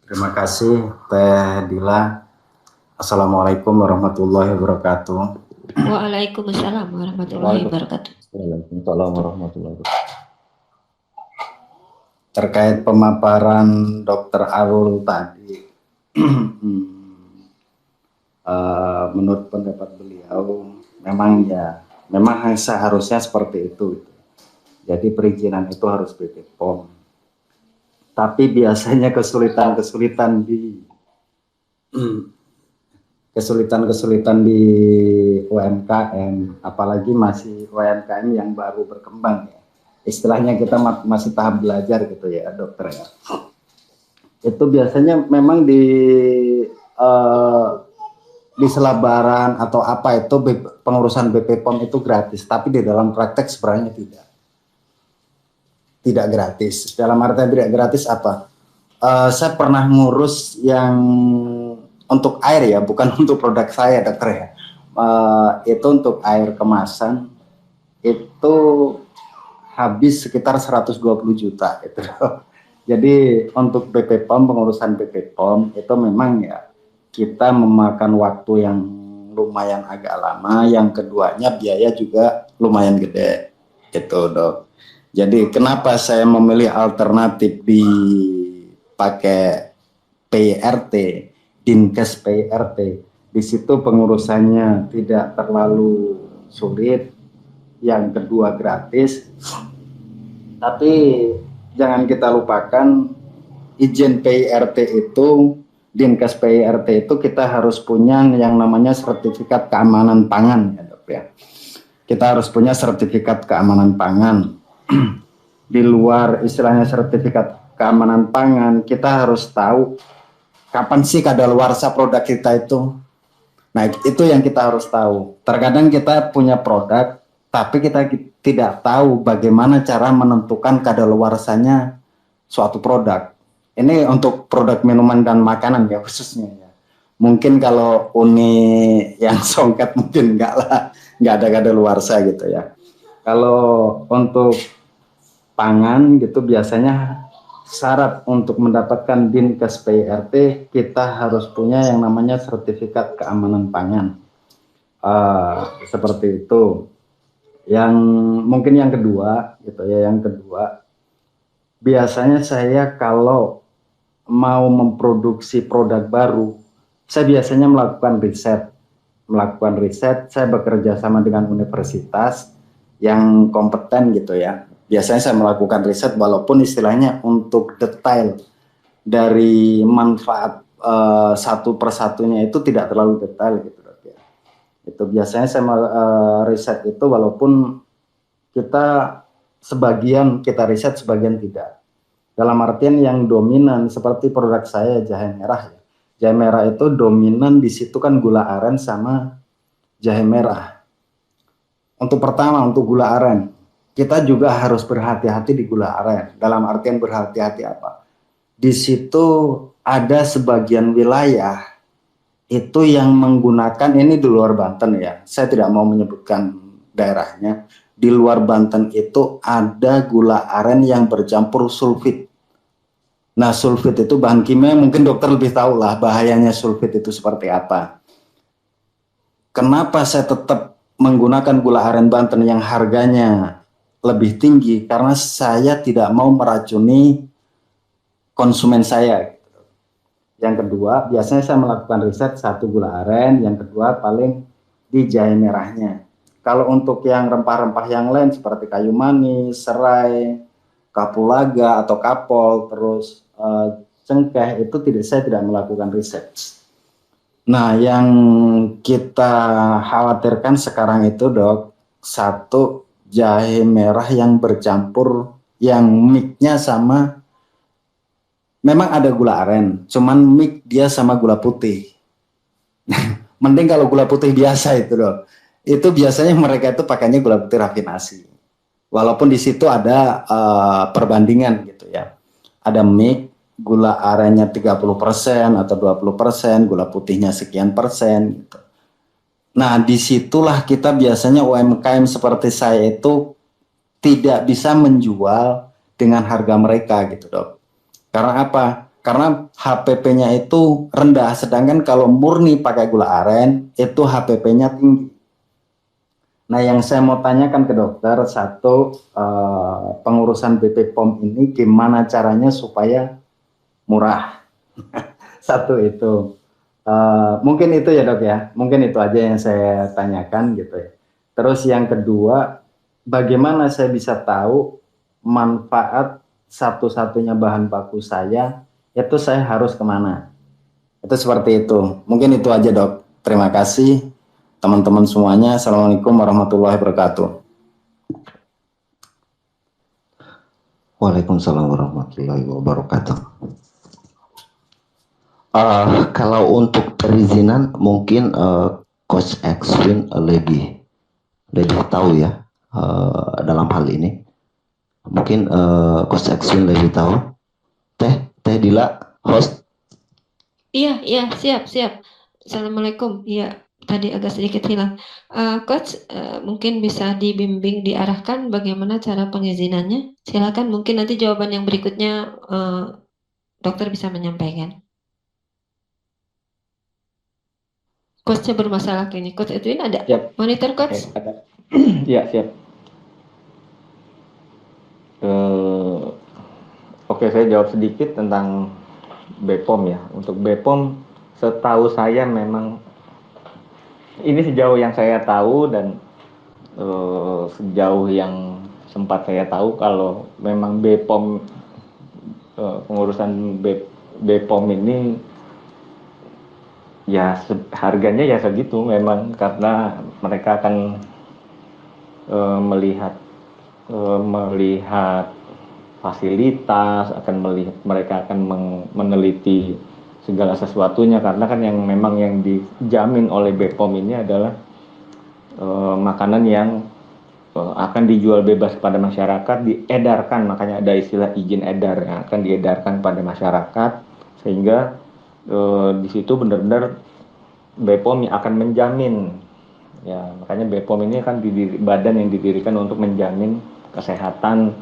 Terima kasih Teh Dila. Assalamualaikum warahmatullahi wabarakatuh. Waalaikumsalam warahmatullahi wabarakatuh. Waalaikumsalam warahmatullahi wabarakatuh. Terkait pemaparan Dr. Arul tadi, menurut pendapat beliau, memang seharusnya seperti itu. Jadi perizinan itu harus BPOM. Tapi biasanya kesulitan-kesulitan di UMKM, apalagi masih UMKM yang baru berkembang ya. Istilahnya kita masih tahap belajar gitu ya, dokter ya. Itu biasanya memang di selebaran atau apa itu pengurusan BPOM itu gratis, tapi di dalam praktek sebenarnya tidak gratis. Dalam artian tidak gratis apa? Saya pernah ngurus yang untuk air ya, bukan untuk produk saya dokter ya. Itu untuk air kemasan itu habis sekitar 120 juta itu. Jadi untuk BPOM, pengurusan BPOM itu memang ya kita memakan waktu yang lumayan agak lama, yang keduanya biaya juga lumayan gede gitu dok. Jadi kenapa saya memilih alternatif dipakai PRT, Dinkes PRT. Di situ pengurusannya tidak terlalu sulit, yang kedua gratis. Tapi jangan kita lupakan izin PIRT itu, Dinkes PIRT itu kita harus punya yang namanya sertifikat keamanan pangan ya dok ya. Kita harus punya sertifikat keamanan pangan. Di luar istilahnya sertifikat keamanan pangan, kita harus tahu kapan sih kadaluarsa produk kita itu. Nah itu yang kita harus tahu. Terkadang kita punya produk, tapi kita tidak tahu bagaimana cara menentukan kadaluarsanya suatu produk. Ini untuk produk minuman dan makanan ya khususnya ya. Mungkin kalau Uni yang songket mungkin nggak ada kadaluarsa gitu ya. Kalau untuk pangan gitu biasanya syarat untuk mendapatkan Dinkes PIRT kita harus punya yang namanya sertifikat keamanan pangan. Seperti itu. Yang mungkin yang kedua gitu ya, yang kedua biasanya saya kalau mau memproduksi produk baru, saya biasanya melakukan riset, saya bekerja sama dengan universitas yang kompeten gitu ya. Biasanya saya melakukan riset walaupun istilahnya untuk detail dari manfaat satu persatunya itu tidak terlalu detail gitu ya. Itu biasanya saya riset itu walaupun sebagian kita riset, sebagian tidak. Dalam artian yang dominan seperti produk saya jahe merah ya. Jahe merah itu dominan di situ kan gula aren sama jahe merah. Untuk pertama untuk gula aren, kita juga harus berhati-hati di gula aren. Dalam artian berhati-hati apa? Di situ ada sebagian wilayah itu yang menggunakan, ini di luar Banten ya. Saya tidak mau menyebutkan daerahnya. Di luar Banten itu ada gula aren yang bercampur sulfit. Nah, sulfit itu bahan kimia, mungkin dokter lebih tahu lah bahayanya sulfit itu seperti apa. Kenapa saya tetap menggunakan gula aren Banten yang harganya lebih tinggi? Karena saya tidak mau meracuni konsumen saya. Yang kedua, biasanya saya melakukan riset satu gula aren, yang kedua paling di jahe merahnya. Kalau untuk yang rempah-rempah yang lain seperti kayu manis, serai, kapulaga atau kapol, terus cengkeh itu saya tidak melakukan riset. Nah, yang kita khawatirkan sekarang itu dok, satu jahe merah yang bercampur, yang mix-nya sama, memang ada gula aren, cuman mix dia sama gula putih. Mending kalau gula putih biasa itu dok. Itu biasanya mereka itu pakainya gula putih rafinasi. Walaupun di situ ada perbandingan gitu ya. Ada mix, gula arennya 30% atau 20%, gula putihnya sekian persen gitu. Nah, disitulah kita biasanya UMKM seperti saya itu tidak bisa menjual dengan harga mereka gitu dok. Karena apa? karena HPP-nya itu rendah, sedangkan kalau murni pakai gula aren itu HPP-nya tinggi. Nah, yang saya mau tanyakan ke dokter, satu, pengurusan BP POM ini gimana caranya supaya murah? Satu itu. Mungkin itu ya dok ya, mungkin itu aja yang saya tanyakan gitu ya. Terus yang kedua, bagaimana saya bisa tahu manfaat satu-satunya bahan baku saya itu saya harus kemana? Itu seperti itu. Mungkin itu aja dok. Terima kasih teman-teman semuanya. Assalamualaikum warahmatullahi wabarakatuh. Waalaikumsalam warahmatullahi wabarakatuh. Kalau untuk perizinan mungkin Coach Exwin lebih tahu ya dalam hal ini. Mungkin Coach Exwin lebih tahu. Teh Dila, host. Iya, siap. Assalamualaikum. Iya, tadi agak sedikit hilang. Coach, mungkin bisa dibimbing, diarahkan bagaimana cara pengizinannya. Silakan, mungkin nanti jawaban yang berikutnya dokter bisa menyampaikan. Coachnya bermasalah kayaknya. Coach Edwin ada? Siap. Monitor Coach? Oke, ada. Ya, siap. Oke, saya jawab sedikit tentang BPOM ya. Untuk BPOM, setahu saya memang ini sejauh yang saya tahu dan sejauh yang sempat saya tahu, kalau memang BPOM, pengurusan BPOM ini ya harganya ya segitu memang, karena mereka akan melihat fasilitas, mereka akan meneliti segala sesuatunya, karena kan yang memang yang dijamin oleh BPOM ini adalah makanan yang akan dijual bebas kepada masyarakat, diedarkan, makanya ada istilah izin edar yang akan diedarkan pada masyarakat, sehingga di situ benar-benar BPOM akan menjamin ya, makanya BPOM ini kan badan yang didirikan untuk menjamin kesehatan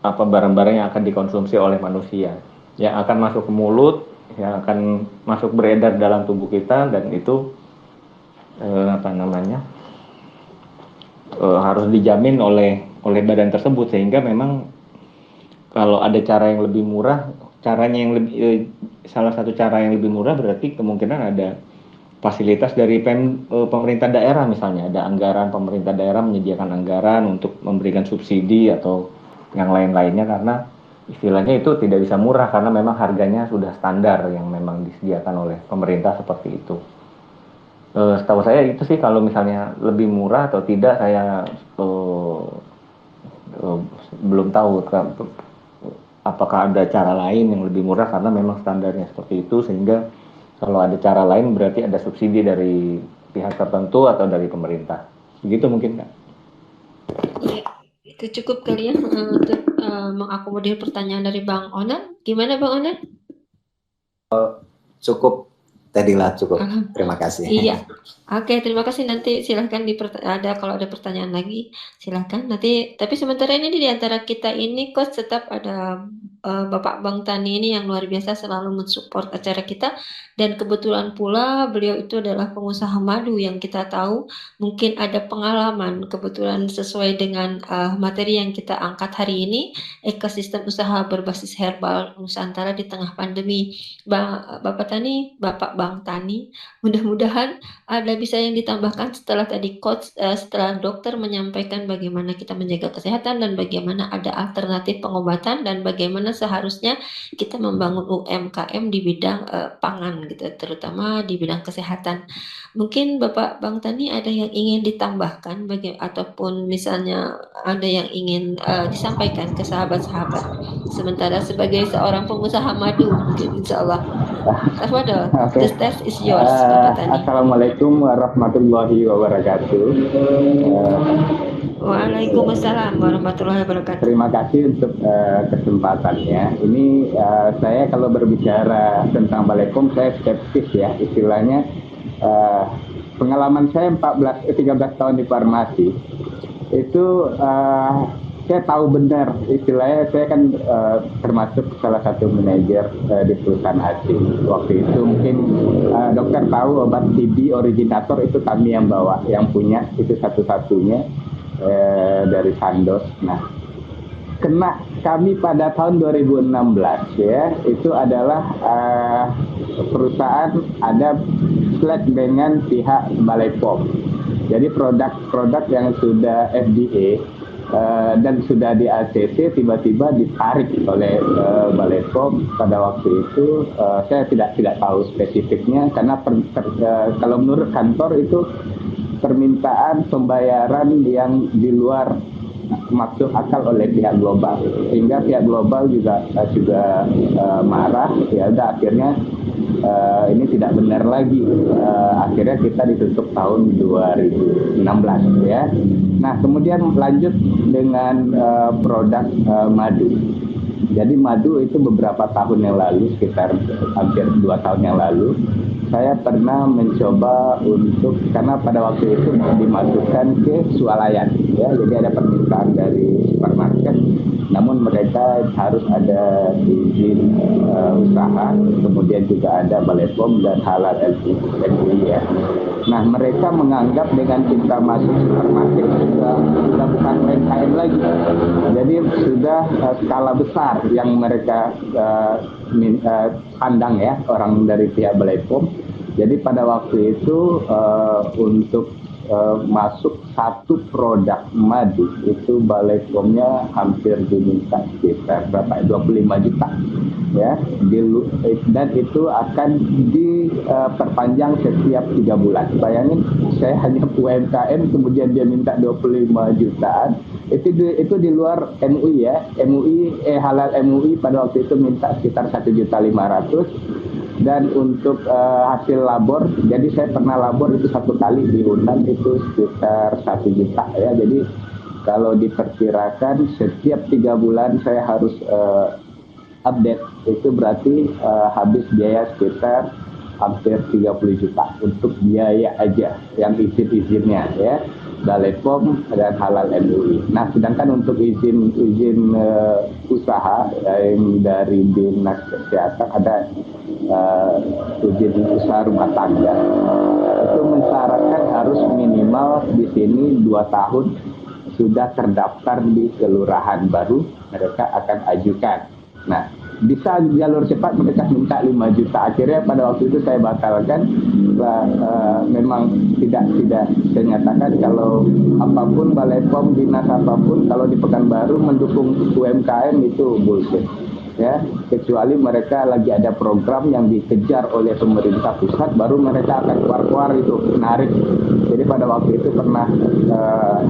barang-barang yang akan dikonsumsi oleh manusia, yang akan masuk ke mulut, yang akan masuk beredar dalam tubuh kita, dan itu harus dijamin oleh badan tersebut, sehingga memang kalau ada cara yang lebih murah, salah satu cara yang lebih murah berarti kemungkinan ada fasilitas dari pemerintah daerah, misalnya ada anggaran pemerintah daerah menyediakan anggaran untuk memberikan subsidi atau yang lain-lainnya, karena istilahnya itu tidak bisa murah karena memang harganya sudah standar yang memang disediakan oleh pemerintah seperti itu. Setahu saya itu sih, kalau misalnya lebih murah atau tidak saya belum tahu apakah ada cara lain yang lebih murah, karena memang standarnya seperti itu, sehingga kalau ada cara lain berarti ada subsidi dari pihak tertentu atau dari pemerintah. Begitu mungkin, Kak. Ya, itu cukup kali ya untuk mengakomodir pertanyaan dari Bang Onan. Gimana Bang Onan? Cukup, Tedila, cukup. Terima kasih. Iya. Oke, terima kasih. Nanti silahkan kalau ada pertanyaan lagi, silahkan. Nanti, tapi sementara ini di antara kita ini, Coach, tetap ada Bapak Bang Tani ini yang luar biasa selalu mensupport acara kita, dan kebetulan pula beliau itu adalah pengusaha madu yang kita tahu mungkin ada pengalaman, kebetulan sesuai dengan materi yang kita angkat hari ini, ekosistem usaha berbasis herbal Nusantara di tengah pandemi. Bapak Bang Tani, mudah-mudahan ada bisa yang ditambahkan setelah tadi Coach, setelah dokter menyampaikan bagaimana kita menjaga kesehatan dan bagaimana ada alternatif pengobatan dan bagaimana seharusnya kita membangun UMKM di bidang pangan gitu, terutama di bidang kesehatan. Mungkin Bapak Bang Tani ada yang ingin ditambahkan ataupun misalnya ada yang ingin disampaikan ke sahabat-sahabat. Sementara sebagai seorang pengusaha madu, mungkin insya Allah. Tafadhol, the stage is yours, Bapak Tani. Assalamualaikum warahmatullahi wabarakatuh. Waalaikumsalam warahmatullahi wabarakatuh. Terima kasih untuk kesempatannya. Ini saya kalau berbicara tentang Balekom, saya skeptis ya, istilahnya. Pengalaman saya 13 tahun di farmasi itu saya tahu benar, istilahnya saya kan termasuk salah satu manajer di perusahaan asing. Waktu itu mungkin dokter tahu obat TB originator itu kami yang bawa, yang punya itu satu-satunya dari Sandoz. Nah, kena kami pada tahun 2016 ya, itu adalah perusahaan ada flag dengan pihak Balai POM. Jadi produk-produk yang sudah FDA dan sudah di ACC tiba-tiba ditarik oleh Balai POM pada waktu itu. Saya tidak tahu spesifiknya karena kalau menurut kantor itu permintaan pembayaran yang di luar masuk akal oleh pihak global, sehingga pihak global juga marah. Ya udah, akhirnya ini tidak benar lagi. Akhirnya kita ditutup tahun 2016 ya. Nah, kemudian lanjut dengan produk madu. Jadi madu itu beberapa tahun yang lalu, sekitar hampir 2 tahun yang lalu, saya pernah mencoba untuk, karena pada waktu itu dimasukkan ke swalayan ya, jadi ada permintaan dari supermarket, namun mereka harus ada izin usaha, kemudian juga ada Balai POM dan halal MUI ya. Nah, mereka menganggap dengan kita masuk supermarket sudah bukan UMKM lagi, jadi sudah skala besar yang mereka pandang ya, orang dari pihak Balai POM. Jadi pada waktu itu untuk masuk satu produk madu itu Balai POM-nya hampir diminta sekitar berapa, 25 juta ya, dan itu akan diperpanjang setiap 3 bulan. Bayangin, saya hanya UMKM kemudian dia minta 25 jutaan. Itu di luar MUI ya. Halal MUI pada waktu itu minta sekitar 1.500.000. Dan untuk hasil labor, jadi saya pernah labor itu 1 kali diundang itu sekitar 1 juta ya. Jadi kalau diperkirakan setiap 3 bulan saya harus update, itu berarti habis biaya sekitar hampir 30 juta untuk biaya aja yang izin-izinnya ya, Balai POM dan halal MUI. Nah, sedangkan untuk izin usaha yang dari Dinas Kesehatan ada izin usaha rumah tangga, itu mensyaratkan harus minimal di sini 2 tahun sudah terdaftar di kelurahan, baru mereka akan ajukan. Nah, bisa jalur cepat mereka minta 5 juta. Akhirnya pada waktu itu saya batalkan. Memang tidak saya nyatakan kalau apapun Balai POM, dinas apapun, kalau di Pekanbaru mendukung UMKM itu bullshit ya, kecuali mereka lagi ada program yang dikejar oleh pemerintah pusat, baru mereka akan keluar itu menarik. Jadi pada waktu itu pernah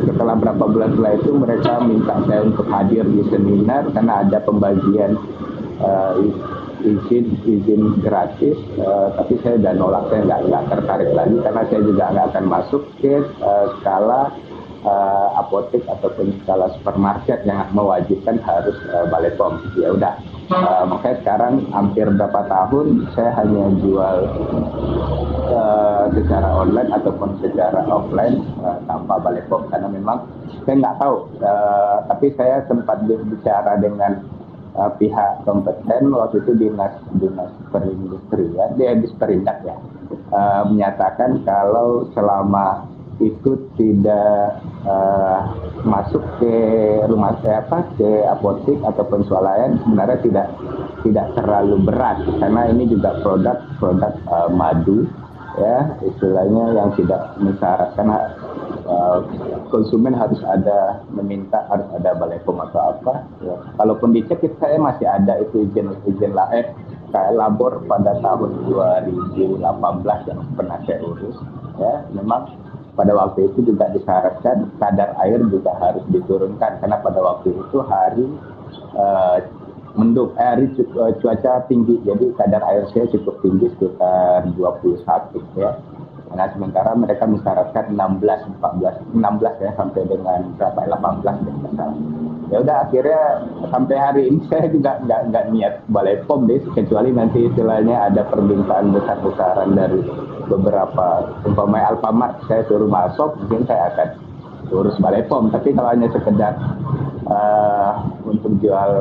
setelah berapa bulan setelah itu mereka minta saya untuk hadir di seminar karena ada pembagian izin gratis, tapi saya udah nolak, saya nggak tertarik lagi karena saya juga nggak akan masuk ke skala apotek ataupun skala supermarket yang mewajibkan harus Balai POM. Ya udah, makanya sekarang hampir berapa tahun saya hanya jual secara online ataupun secara offline tanpa Balai POM, karena memang saya nggak tahu. Tapi saya sempat berbicara dengan pihak kompeten waktu itu, dinas perindustrian, Disperindak ya, menyatakan kalau selama itu tidak masuk ke rumah ke apotek ataupun swalayan, sebenarnya tidak terlalu berat karena ini juga produk madu ya, istilahnya yang tidak mensyaratkan konsumen harus meminta harus ada Balai POM atau apa ya. Kalaupun dicek saya masih ada itu izin kayak labor pada tahun 2018 yang pernah saya urus ya. Memang pada waktu itu juga disyaratkan kadar air juga harus diturunkan karena pada waktu itu hari mendung, cuaca tinggi, jadi kadar air saya cukup tinggi sekitar 21 ya. Nah, sementara mereka mensyaratkan 16 ya, sampai dengan berapa 18 ya. Ya udah, akhirnya sampai hari ini saya juga nggak niat Balai POM deh, kecuali nanti istilahnya ada permintaan besar-besaran dari beberapa umpamanya Alfamart, saya suruh masuk, mungkin saya akan urus Balai POM. Tapi kalau hanya sekedar untuk jual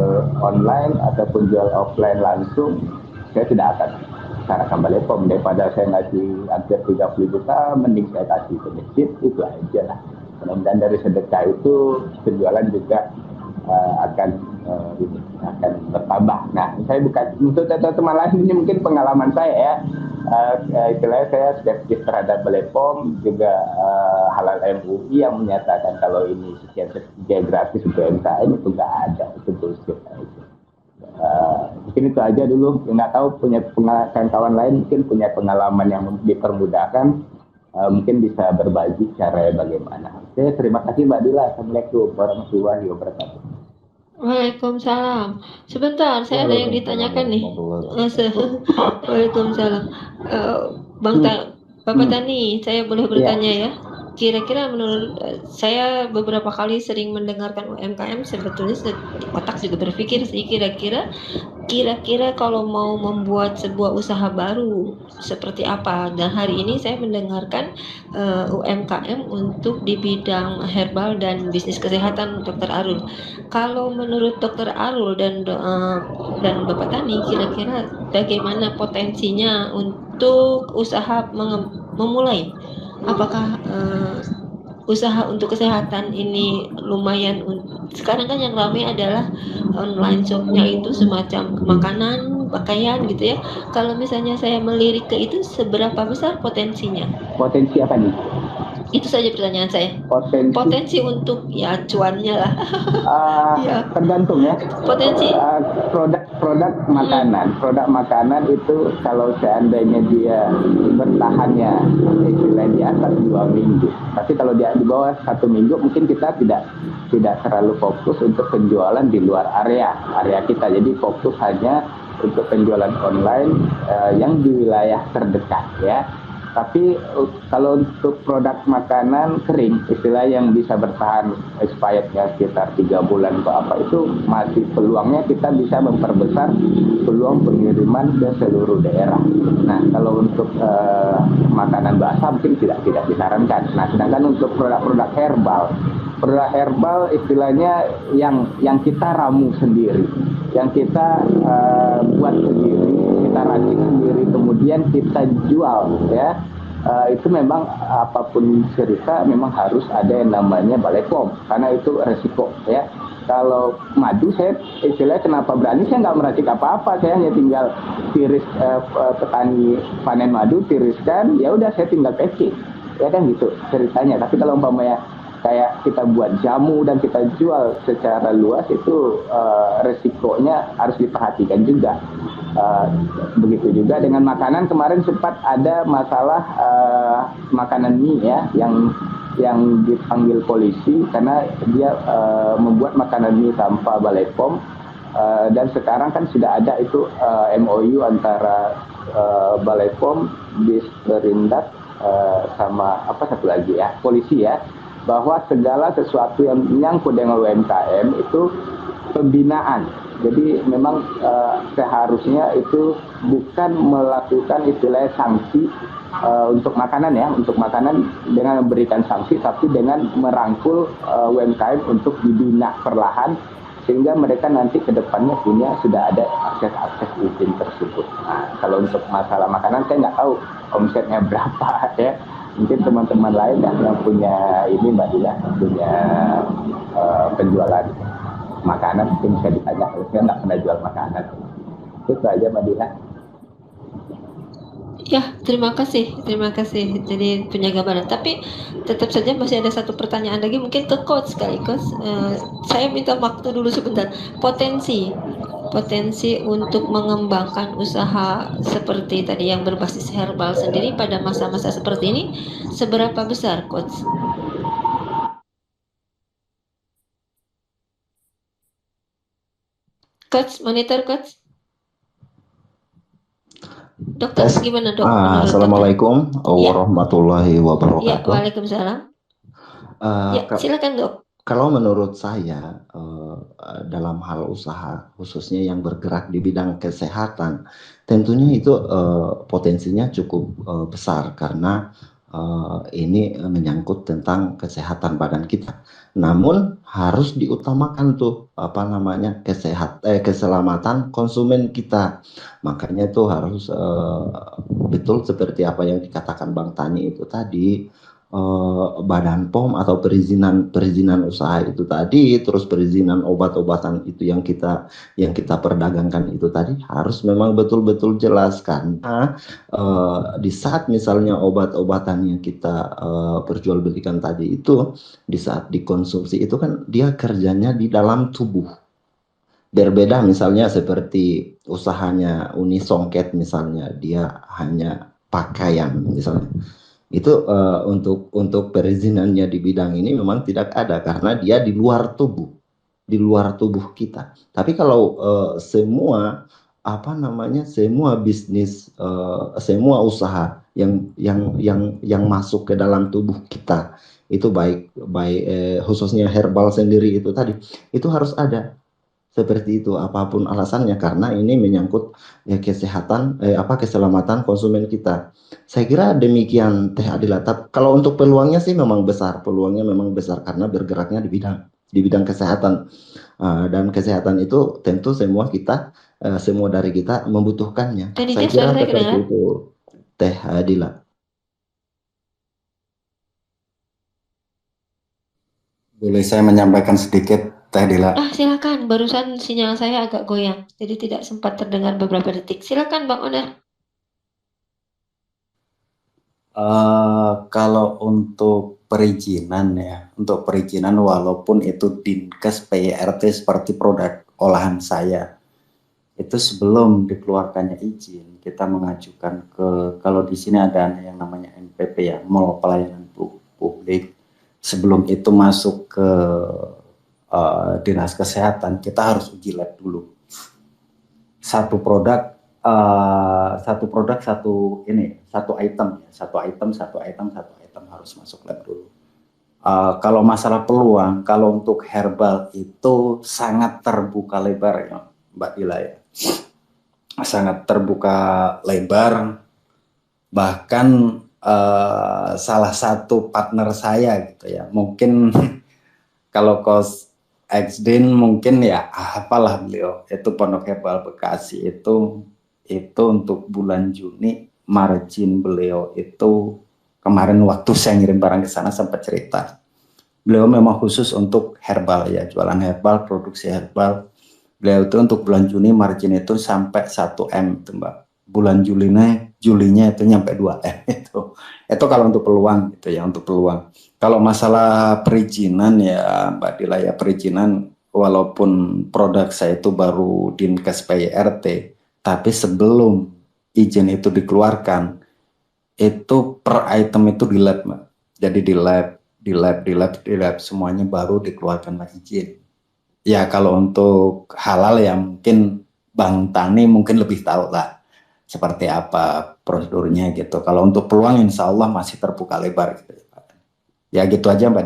online ataupun jual offline langsung, saya tidak akan sarankan Balai POM. Daripada saya ngasih hampir 30 juta, mending saya kasih ke masjid, itu aja lah. Mudah-mudahan dari sedekah itu penjualan juga akan bertambah. Nah, saya bukan untuk teman-teman lain, ini mungkin pengalaman saya ya. Istilahnya saya skeptis terhadap Balai POM, juga Halal MUI yang menyatakan kalau ini sekian gratis untuk UMKM itu nggak ada, itu bullshit. Mungkin itu aja dulu. Nggak tahu punya kawan lain mungkin punya pengalaman yang dipermudahkan, mungkin bisa berbagi caranya bagaimana. Oke, terima kasih Mbak Dila. Assalamualaikum warahmatullahi wabarakatuh. Waalaikumsalam. Sebentar, saya ada yang ditanyakan nih. Waalaikumsalam. Bapak Tani, saya boleh bertanya ya? Kira-kira menurut saya beberapa kali sering mendengarkan UMKM, sebetulnya otak juga berpikir sih, kira-kira kalau mau membuat sebuah usaha baru seperti apa. Dan hari ini saya mendengarkan UMKM untuk di bidang herbal dan bisnis kesehatan Dr. Arul. Kalau menurut Dr. Arul dan Bapak Tani, kira-kira bagaimana potensinya untuk usaha memulai? Apakah usaha untuk kesehatan ini lumayan? Sekarang kan yang ramai adalah online shopnya itu semacam makanan, pakaian gitu ya. Kalau misalnya saya melirik ke itu, seberapa besar potensinya? Potensi apa nih? Itu saja pertanyaan saya. Potensi untuk ya cuannya lah. Ya. Tergantung ya. Potensi produk makanan. Produk makanan itu kalau seandainya dia bertahannya istilah di atas 2 minggu. Tapi kalau dia di bawah 1 minggu, mungkin kita tidak terlalu fokus untuk penjualan di luar area kita. Jadi fokus hanya untuk penjualan online yang di wilayah terdekat ya. Tapi kalau untuk produk makanan kering, istilah yang bisa bertahan expirednya sekitar 3 bulan atau apa, itu masih peluangnya kita bisa memperbesar peluang pengiriman ke seluruh daerah. Nah, kalau untuk makanan basah mungkin tidak disarankan. Nah, sedangkan untuk produk-produk herbal istilahnya yang kita ramu sendiri, yang kita buat sendiri, kita racik sendiri, kemudian kita jual ya. Itu memang apapun cerita memang harus ada yang namanya Balai POM, karena itu resiko ya. Kalau madu, saya istilahnya kenapa berani, saya nggak meracik apa-apa, saya hanya tinggal tiris, petani panen madu, tiriskan, ya udah saya tinggal packing, ya kan gitu ceritanya. Tapi kalau umpamanya kayak kita buat jamu dan kita jual secara luas, itu resikonya harus diperhatikan juga. Begitu juga dengan makanan. Kemarin sempat ada masalah makanan mie ya, yang dipanggil polisi karena dia membuat makanan mie tanpa Balai POM. Dan sekarang kan sudah ada itu MOU antara Balai POM, Disperindak, sama apa satu lagi ya, polisi ya, bahwa segala sesuatu yang menyangkut dengan UMKM itu pembinaan. Jadi memang seharusnya itu bukan melakukan istilah sanksi untuk makanan ya, untuk makanan dengan memberikan sanksi, tapi dengan merangkul UMKM untuk dibina perlahan, sehingga mereka nanti ke depannya sudah ada akses izin tersebut. Nah, kalau untuk masalah makanan saya nggak tahu omsetnya berapa ya. Mungkin teman-teman lain yang punya ini Mbak Dila, punya penjualan makanan, mungkin bisa ditanya. Saya nggak pernah jual makanan. Itu aja Mbak Dila. Ya, terima kasih. Jadi punya gambaran. Tapi tetap saja masih ada satu pertanyaan lagi, mungkin ke coach sekali, coach. Saya minta waktu dulu sebentar. Potensi untuk mengembangkan usaha seperti tadi yang berbasis herbal sendiri pada masa-masa seperti ini, seberapa besar, coach? Coach, monitor coach. Dokter, gimana dok? Assalamualaikum warahmatullahi wabarakatuh. Ya, waalaikumsalam. Ya, silakan dok. Kalau menurut saya dalam hal usaha, khususnya yang bergerak di bidang kesehatan, tentunya itu potensinya cukup besar karena ini menyangkut tentang kesehatan badan kita. Namun harus diutamakan tuh apa namanya keselamatan konsumen kita. Makanya tuh harus betul seperti apa yang dikatakan Bang Tani itu tadi, Badan POM atau perizinan usaha itu tadi, terus perizinan obat-obatan itu yang kita perdagangkan itu tadi harus memang betul-betul jelas, karena di saat misalnya obat-obatan yang kita perjualbelikan tadi itu di saat dikonsumsi itu kan dia kerjanya di dalam tubuh. Berbeda misalnya seperti usahanya Uni Songket misalnya, dia hanya pakaian misalnya. Itu untuk perizinannya di bidang ini memang tidak ada karena dia di luar tubuh kita. Tapi kalau semua apa namanya semua bisnis, semua usaha yang masuk ke dalam tubuh kita itu baik baik khususnya herbal sendiri itu tadi itu harus ada seperti itu apapun alasannya, karena ini menyangkut ya kesehatan keselamatan konsumen kita. Saya kira demikian Teh Adila. Kalau untuk peluangnya sih peluangnya memang besar karena bergeraknya di bidang kesehatan. Dan kesehatan itu tentu semua dari kita membutuhkannya. Saya Panitia, kira suara saya seperti kedengaran? itu Teh Adila. Boleh saya menyampaikan sedikit, Teh Dila? Silakan. Barusan sinyal saya agak goyang, jadi tidak sempat terdengar beberapa detik. Silakan, Bang Onar. Kalau untuk perizinan walaupun itu Dinkes PYRT seperti produk olahan saya, itu sebelum dikeluarkannya izin kita mengajukan kalau di sini ada yang namanya MPP ya, Mall Pelayanan Publik. Sebelum itu masuk ke Dinas Kesehatan, kita harus uji lab dulu. Satu produk satu item harus masuk lab dulu. Kalau masalah peluang, kalau untuk herbal itu sangat terbuka lebar ya Mbak Dila ya, sangat terbuka lebar. Bahkan salah satu partner saya gitu ya, mungkin kalau Coach Exdin mungkin ya apalah beliau, itu Pondok Herbal Bekasi itu untuk bulan Juni margin beliau itu kemarin waktu saya ngirim barang ke sana sempat cerita. Beliau memang khusus untuk herbal ya, jualan herbal, produksi herbal. Beliau itu untuk bulan Juni margin itu sampai 1 M itu Mbak. Bulan Julinya itu nyampe 2 M itu. Itu kalau untuk peluang gitu ya, untuk peluang. Kalau masalah perizinan ya Mbak Dila ya, perizinan walaupun produk saya itu baru Dinkes PYRT, tapi sebelum izin itu dikeluarkan, itu per item itu di lab Mbak. Jadi di lab semuanya baru dikeluarkan izin. Ya kalau untuk halal ya mungkin Bang Tani mungkin lebih tahu lah seperti apa prosedurnya gitu. Kalau untuk peluang insya Allah masih terbuka lebar gitu. Ya gitu aja Mbak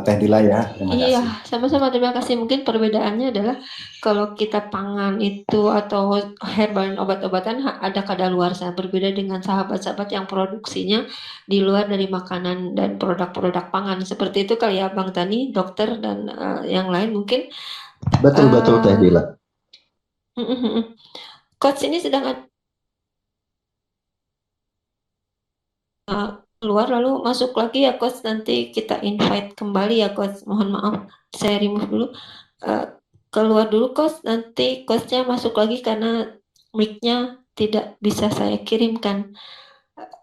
Teh Dila ya. Terima Iya, kasih. sama-sama, terima kasih. Mungkin perbedaannya adalah kalau kita pangan itu atau herbal dan obat-obatan ada kadaluarsa, berbeda dengan sahabat-sahabat yang produksinya di luar dari makanan dan produk-produk pangan. Seperti itu kali ya Bang Tani, dokter dan yang lain mungkin. Betul Teh Dila. Coach ini sedang keluar lalu masuk lagi ya Coach, nanti kita invite kembali ya Coach. Mohon maaf, saya remove dulu. Keluar dulu Coach, nanti Coachnya masuk lagi karena mic-nya tidak bisa saya kirimkan.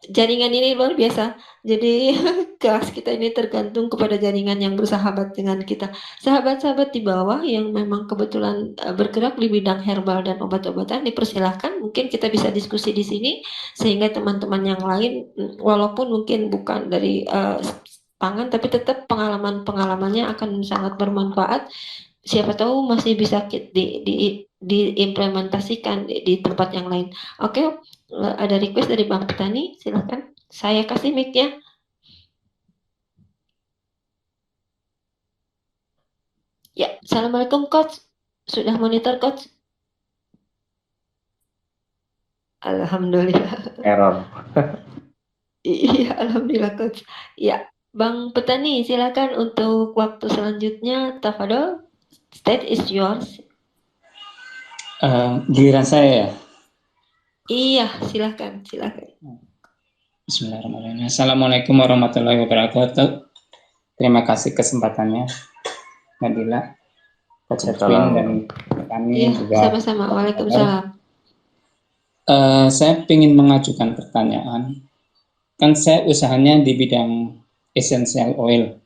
Jaringan ini luar biasa, jadi kelas kita ini tergantung kepada jaringan yang bersahabat dengan kita. Sahabat-sahabat di bawah yang memang kebetulan bergerak di bidang herbal dan obat-obatan, dipersilahkan. Mungkin kita bisa diskusi di sini sehingga teman-teman yang lain walaupun mungkin bukan dari pangan, tapi tetap pengalamannya akan sangat bermanfaat. Siapa tahu masih bisa diimplementasikan di tempat yang lain. Oke, ada request dari Bang Petani, silahkan. Saya kasih mic-nya. Ya, Assalamualaikum Coach. Sudah monitor Coach? Alhamdulillah. Error. Iya, Alhamdulillah Coach. Ya, Bang Petani, silakan untuk waktu selanjutnya. Tafadol, stage is yours. Giliran saya ya. Iya, silakan. Bismillahirrahmanirrahim. Assalamualaikum warahmatullahi wabarakatuh. Terima kasih kesempatannya, Nadila, Coach Edwin, dan kami Iya, juga. sama-sama. Waalaikumsalam. Saya ingin mengajukan pertanyaan. Kan saya usahanya di bidang essential oil,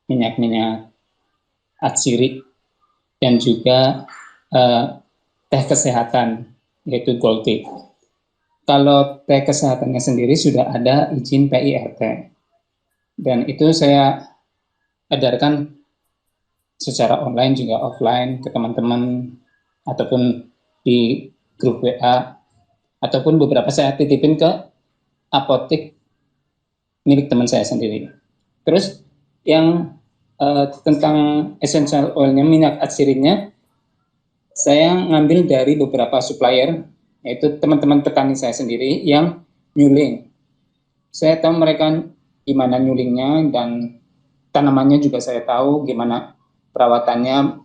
minyak-minyak atsiri, dan juga teh kesehatan, yaitu Gold Tea. Kalau teh kesehatannya sendiri sudah ada izin PIRT, dan itu saya edarkan secara online juga offline ke teman-teman ataupun di grup WA, ataupun beberapa saya titipin ke apotek milik teman saya sendiri. Terus yang tentang essential oilnya, minyak atsirinya, saya ngambil dari beberapa supplier, yaitu teman-teman petani saya sendiri yang nyuling. Saya tahu mereka gimana nyulingnya, dan tanamannya juga saya tahu gimana perawatannya,